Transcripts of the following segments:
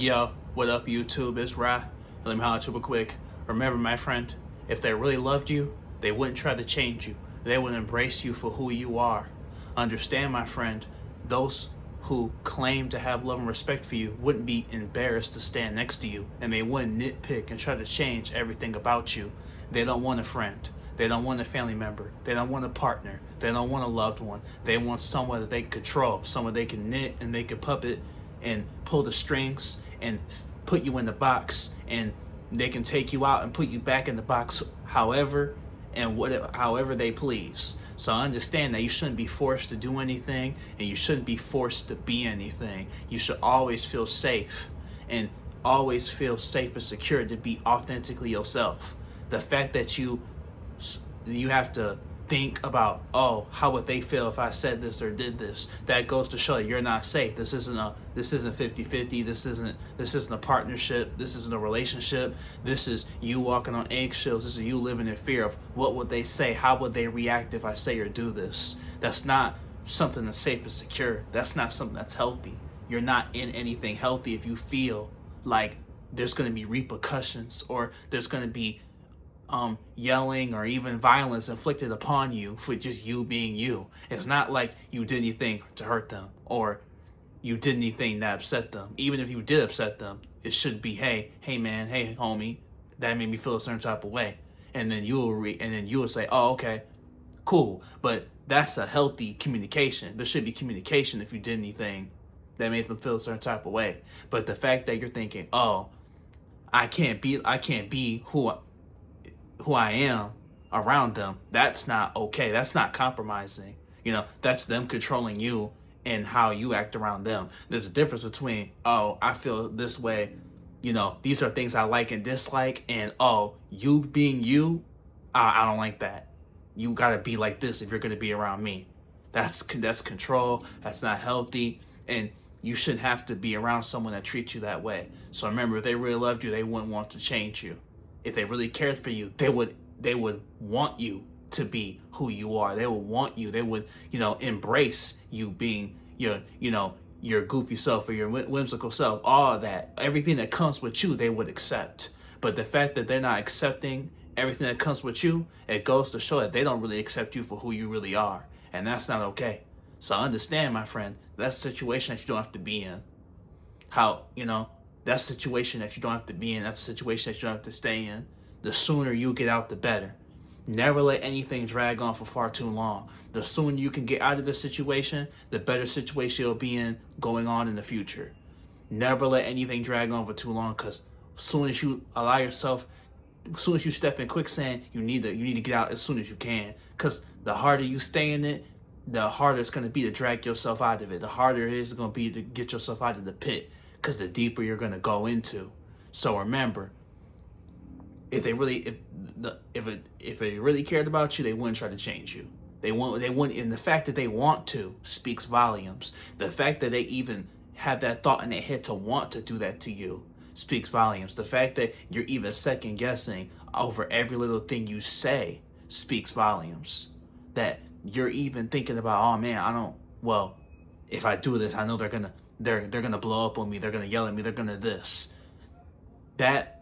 Yo, what up YouTube? It's Ra. Let me holler at you real quick. Remember, my friend, if they really loved you, they wouldn't try to change you. They would embrace you for who you are. Understand, my friend, those who claim to have love and respect for you wouldn't be embarrassed to stand next to you, and they wouldn't nitpick and try to change everything about you. They don't want a friend. They don't want a family member. They don't want a partner. They don't want a loved one. They want someone that they can control, someone they can knit and they can puppet and pull the strings and put you in the box, and they can take you out and put you back in the box however and however they please. So understand that you shouldn't be forced to do anything, and you shouldn't be forced to be anything. You should always feel safe, and always feel safe and secure to be authentically yourself. The fact that you have to think about, oh, how would they feel if I said this or did this, that goes to show that you're not safe. This isn't 50-50. This isn't a partnership. This isn't a relationship. This is you walking on eggshells. This is you living in fear of what would they say, how would they react if I say or do this. That's not something that's safe and secure. That's not something that's healthy. You're not in anything healthy if you feel like there's going to be repercussions, or there's going to be yelling or even violence inflicted upon you for just you being you. It's not like you did anything to hurt them, or you did anything that upset them. Even if you did upset them, it should be, hey man, hey homie, that made me feel a certain type of way. And then you will say, oh, okay, cool. But that's a healthy communication. There should be communication if you did anything that made them feel a certain type of way. But the fact that you're thinking, oh, I can't be who I am around them, that's not okay. That's not compromising. That's them controlling you and how you act around them. There's a difference between, oh, I feel this way, these are things I like and dislike, and oh, you being you, I don't like that. You gotta be like this if you're gonna be around me. That's control. That's not healthy, and you shouldn't have to be around someone that treats you that way. So remember, if they really loved you, they wouldn't want to change you. If they really cared for you, they would want you to be who you are. They would want you. They would, embrace you being your goofy self or your whimsical self. All of that, everything that comes with you, they would accept. But the fact that they're not accepting everything that comes with you, it goes to show that they don't really accept you for who you really are, and that's not okay. So understand, my friend, that's a situation that you don't have to be in. That's a situation that you don't have to be in. That's a situation that you don't have to stay in. The sooner you get out, the better. Never let anything drag on for far too long. The sooner you can get out of this situation, the better situation you'll be in going on in the future. Never let anything drag on for too long, because as soon as you step in quicksand, you need to get out as soon as you can. Because the harder you stay in it, the harder it's going to be to drag yourself out of it. The harder it is going to be to get yourself out of the pit, because the deeper you're going to go into. So remember, if they really cared about you, they wouldn't try to change you. They wouldn't, and the fact that they want to speaks volumes. The fact that they even have that thought in their head to want to do that to you speaks volumes. The fact that you're even second guessing over every little thing you say speaks volumes. That you're even thinking about, oh man, if I do this, I know they're gonna blow up on me, they're gonna yell at me, they're gonna this. That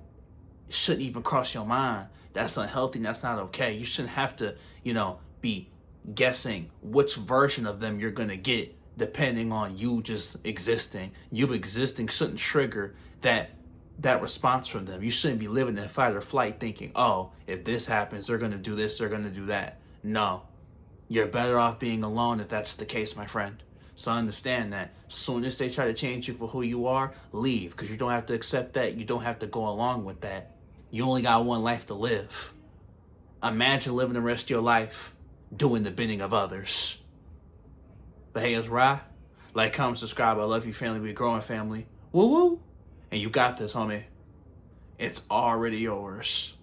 shouldn't even cross your mind. That's unhealthy. That's not okay. You shouldn't have to, be guessing which version of them you're gonna get depending on you just existing. You existing shouldn't trigger that response from them. You shouldn't be living in fight or flight thinking, oh, if this happens, they're gonna do this, they're gonna do that. No. You're better off being alone if that's the case, my friend. So understand that as soon as they try to change you for who you are, leave, because you don't have to accept that. You don't have to go along with that. You only got one life to live. Imagine living the rest of your life doing the bidding of others. But hey, it's Ra. Like, comment, subscribe. I love you, family. We growing, family. Woo woo. And you got this, homie. It's already yours.